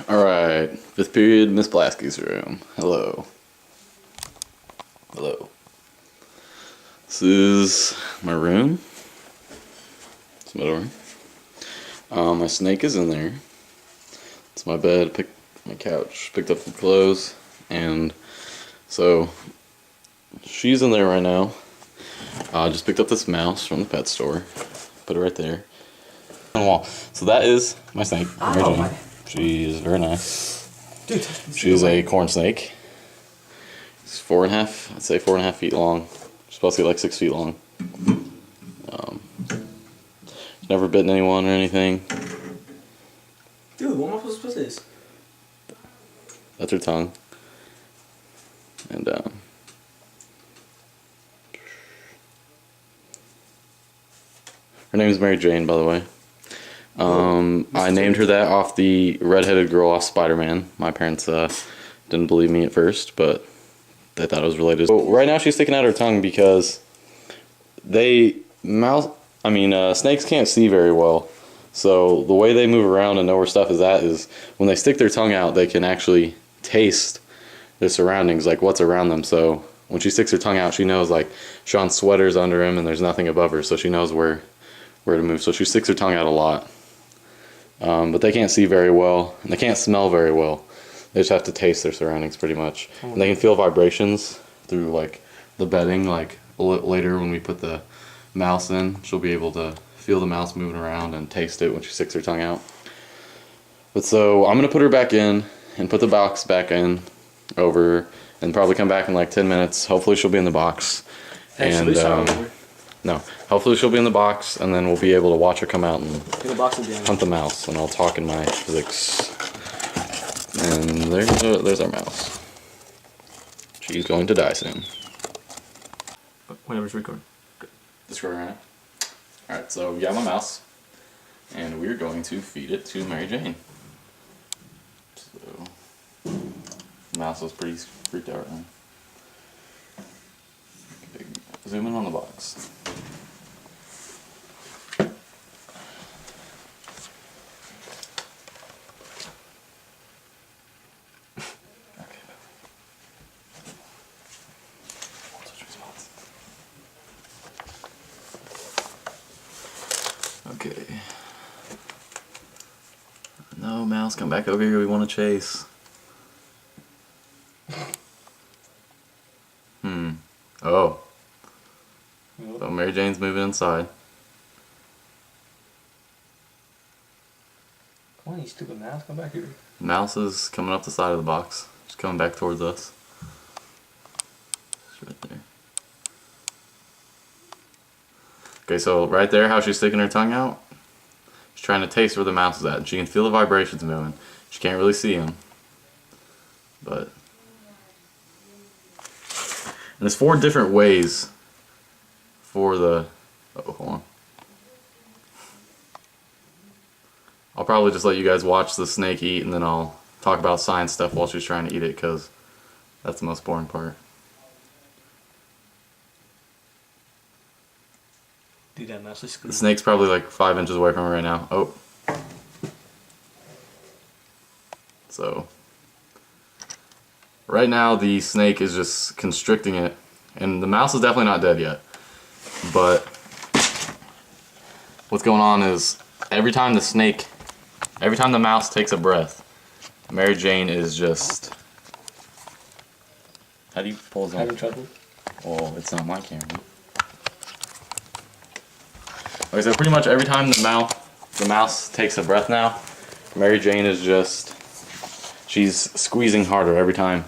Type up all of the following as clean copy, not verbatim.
Alright, 5th period, Miss Blasky's room. Hello. Hello. This is my room. It's my door. My snake is in there. It's my bed, my couch, picked up some clothes, and so she's in there right now. I just picked up this mouse from the pet store, put it right there on the wall. So that is my snake. Oh, she is very nice. Dude, she's a corn snake. It's 4.5, I'd say 4.5 feet long. She's supposed to get like 6 feet long. She's never bitten anyone or anything. Dude, what am I supposed to put this? That's her tongue. And her name is Mary Jane, by the way. I named her that off the redheaded girl off Spider-Man. My parents didn't believe me at first, but they thought it was related. So right now she's sticking out her tongue because snakes can't see very well. So the way they move around and know where stuff is at is when they stick their tongue out, they can actually taste their surroundings, like what's around them. So when she sticks her tongue out, she knows like Sean's sweater's under him and there's nothing above her, so she knows where to move. So she sticks her tongue out a lot. But they can't see very well, and they can't smell very well. They just have to taste their surroundings pretty much. And they can feel vibrations through like the bedding. Like later when we put the mouse in, she'll be able to feel the mouse moving around and taste it when she sticks her tongue out. But so I'm gonna put her back in and put the box back in over, and probably come back in like 10 minutes. Hopefully she'll be in the box. And no, hopefully she'll be in the box, and then we'll be able to watch her come out and hunt the mouse, and I'll talk in my physics. And there's our mouse. She's going to die soon. Whenever's recording. This recording right now? Alright, so we got my mouse, and we're going to feed it to Mary Jane. So, the mouse was pretty freaked out right now. Okay, zoom in on the box. Okay. No, mouse, come back over here. We want to chase. Oh. So Mary Jane's moving inside. Come on, you stupid mouse, come back here. Mouse is coming up the side of the box. She's coming back towards us. She's right there. Okay, so right there, how she's sticking her tongue out, she's trying to taste where the mouse is at. And she can feel the vibrations moving. She can't really see them. But... and there's 4 different ways for the... oh, hold on. I'll probably just let you guys watch the snake eat, and then I'll talk about science stuff while she's trying to eat it, because that's the most boring part. Dude, that mouse is screaming. The snake's probably like 5 inches away from her right now. Oh. So, right now the snake is just constricting it, and the mouse is definitely not dead yet. But what's going on is every time the mouse takes a breath, Mary Jane is just... how do you pull his Having trouble? Well, it's not my camera. Okay, so pretty much every time the mouse takes a breath now, Mary Jane is just... she's squeezing harder every time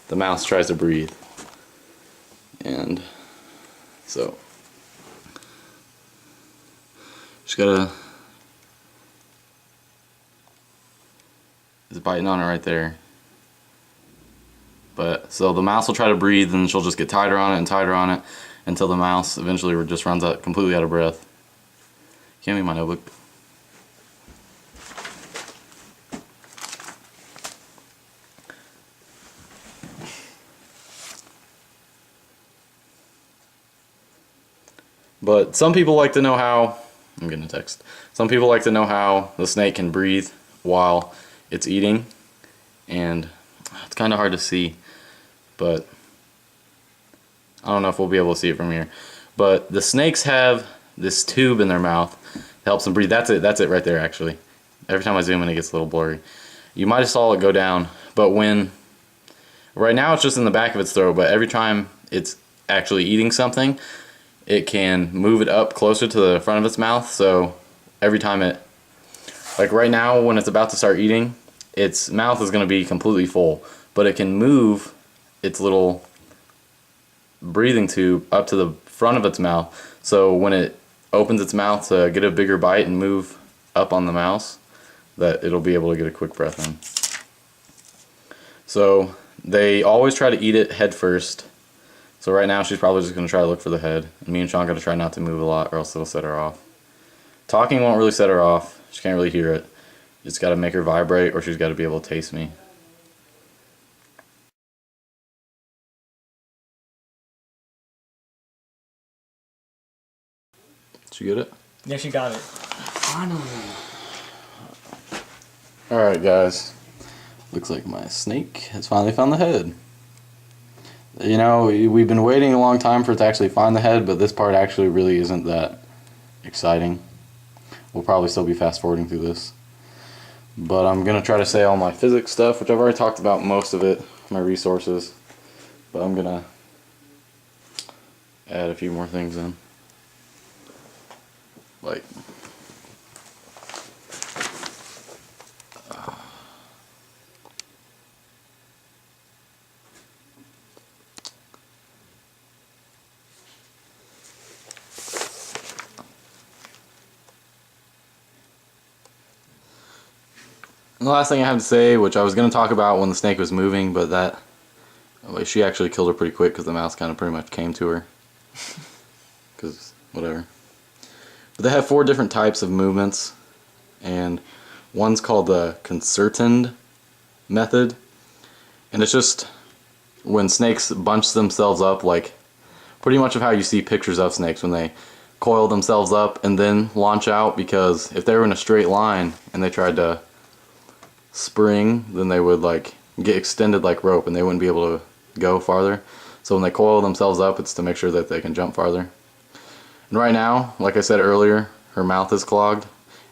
the mouse tries to breathe. And so just gotta... it's biting on it right there. But so the mouse will try to breathe, and she'll just get tighter on it and tighter on it until the mouse eventually just runs out completely out of breath. Give me my notebook. But some people like to know how... I'm getting a text. Some people like to know how the snake can breathe while it's eating, and it's kind of hard to see, but I don't know if we'll be able to see it from here. But the snakes have this tube in their mouth that helps them breathe. That's it right there actually. Every time I zoom in it gets a little blurry. You might have saw it go down, but right now it's just in the back of its throat, but every time it's actually eating something, it can move it up closer to the front of its mouth. So every time like right now when it's about to start eating, its mouth is going to be completely full, but it can move its little breathing tube up to the front of its mouth. So when it opens its mouth to get a bigger bite and move up on the mouse, that it'll be able to get a quick breath in. So they always try to eat it head first. So right now she's probably just going to try to look for the head. And me and Sean are going to try not to move a lot or else it'll set her off. Talking won't really set her off. She can't really hear it. You just got to make her vibrate or she's got to be able to taste me. Did you get it? Yeah, she got it. Finally. Alright guys, looks like my snake has finally found the head. You know, we've been waiting a long time for it to actually find the head, but this part actually really isn't that exciting. We'll probably still be fast forwarding through this. But I'm going to try to say all my physics stuff, which I've already talked about most of it, my resources. But I'm going to add a few more things in. Like and the last thing I have to say, which I was going to talk about when the snake was moving, but she actually killed her pretty quick because the mouse kind of pretty much came to her. Because whatever. But they have 4 different types of movements, and one's called the concerted method, and it's just when snakes bunch themselves up, like pretty much of how you see pictures of snakes when they coil themselves up and then launch out, because if they were in a straight line and they tried to spring, then they would like get extended like rope and they wouldn't be able to go farther. So when they coil themselves up, it's to make sure that they can jump farther. And right now, like I said earlier, her mouth is clogged,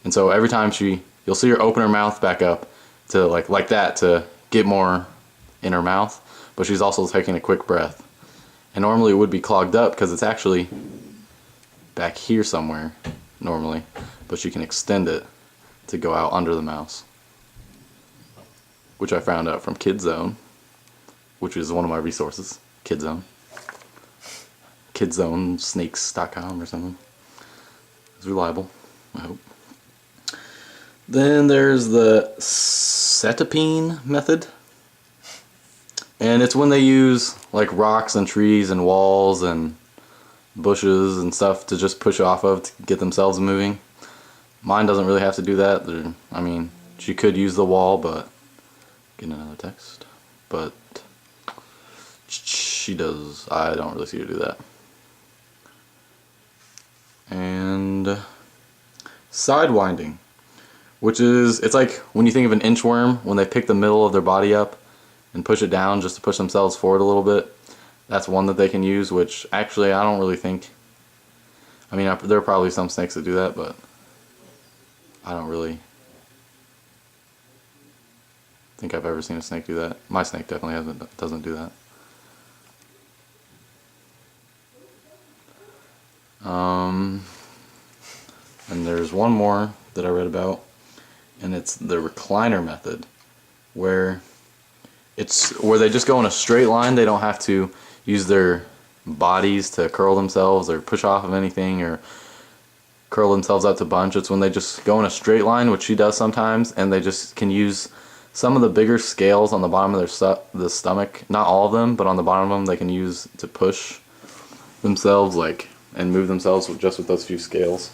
and so every time you'll see her open her mouth back up to like that to get more in her mouth, but she's also taking a quick breath. And normally it would be clogged up because it's actually back here somewhere normally, but she can extend it to go out under the mouse, which I found out from KidZone, which is one of my resources. KidZone. KidZoneSnakes.com or something. It's reliable, I hope. Then there's the centipede method, and it's when they use like rocks and trees and walls and bushes and stuff to just push off of to get themselves moving. Mine doesn't really have to do that. I mean, she could use the wall, but get another text. But she does. I don't really see her do that. And sidewinding, which is, it's like when you think of an inchworm, when they pick the middle of their body up and push it down just to push themselves forward a little bit. That's one that they can use, which actually I don't really think, I mean, there are probably some snakes that do that, but I don't really think I've ever seen a snake do that. My snake definitely doesn't do that. And there's one more that I read about, and it's the recliner method, where they just go in a straight line. They don't have to use their bodies to curl themselves or push off of anything or curl themselves up to bunch. It's when they just go in a straight line, which she does sometimes, and they just can use some of the bigger scales on the bottom of the stomach, not all of them, but on the bottom of them they can use to push themselves and move themselves with those few scales.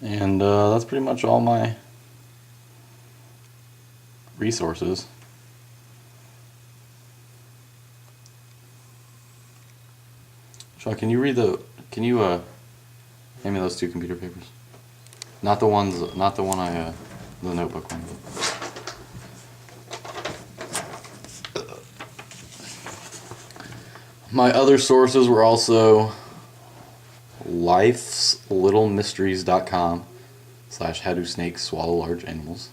And that's pretty much all my resources. Sean, can you hand me those 2 computer papers? Not the ones, not the one the notebook one. My other sources were also lifeslittlemysteries.com/how do snakes swallow large animals.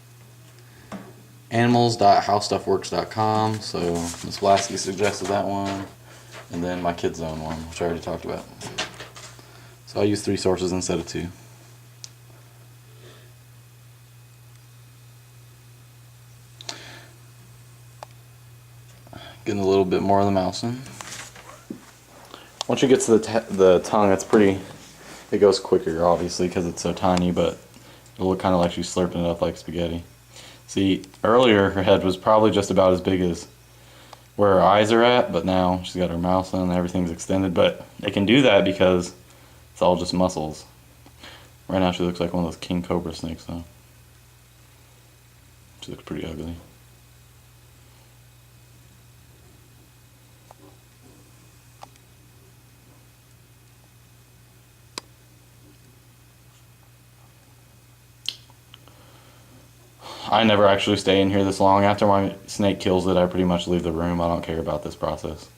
Animals.howstuffworks.com, so Miss Blasky suggested that one. And then my Kids Zone one, which I already talked about. So I use 3 sources instead of 2. Getting a little bit more of the mouse in. Once you get to the tongue, it's pretty, it goes quicker obviously because it's so tiny, but it'll look kind of like she's slurping it up like spaghetti. See, earlier her head was probably just about as big as where her eyes are at, but now she's got her mouth in and everything's extended, but it can do that because it's all just muscles. Right now she looks like one of those king cobra snakes though. She looks pretty ugly. I never actually stay in here this long. After my snake kills it, I pretty much leave the room. I don't care about this process.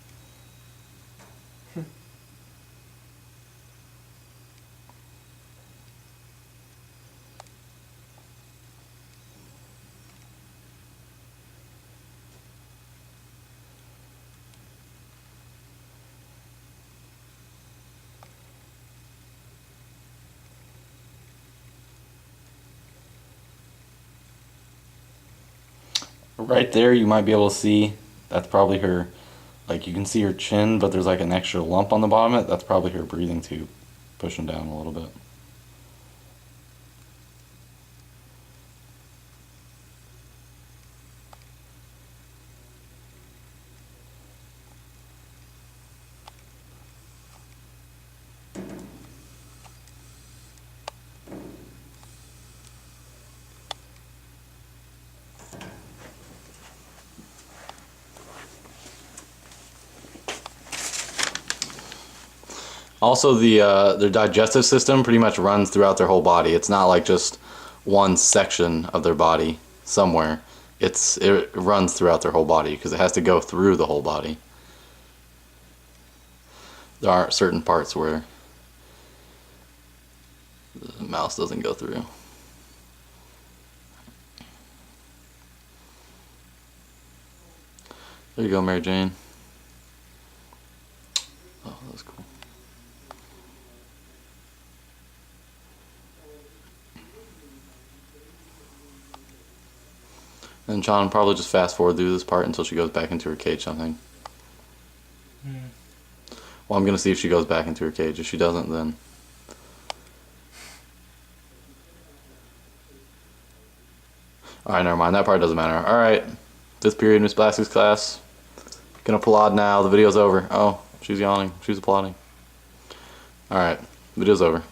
Right there you might be able to see, that's probably her, like you can see her chin, but there's like an extra lump on the bottom of it. That's probably her breathing tube pushing down a little bit. Also, their digestive system pretty much runs throughout their whole body. It's not like just one section of their body somewhere. It runs throughout their whole body because it has to go through the whole body. There are certain parts where the mouse doesn't go through. There you go, Mary Jane. Oh, that was cool. And John will probably just fast forward through this part until she goes back into her cage, I think. Well, I'm going to see if she goes back into her cage. If she doesn't, then... Alright, never mind. That part doesn't matter. Alright. 5th period, Miss Blasky's class. Gonna applaud now. The video's over. Oh, she's yawning. She's applauding. Alright. Video's over.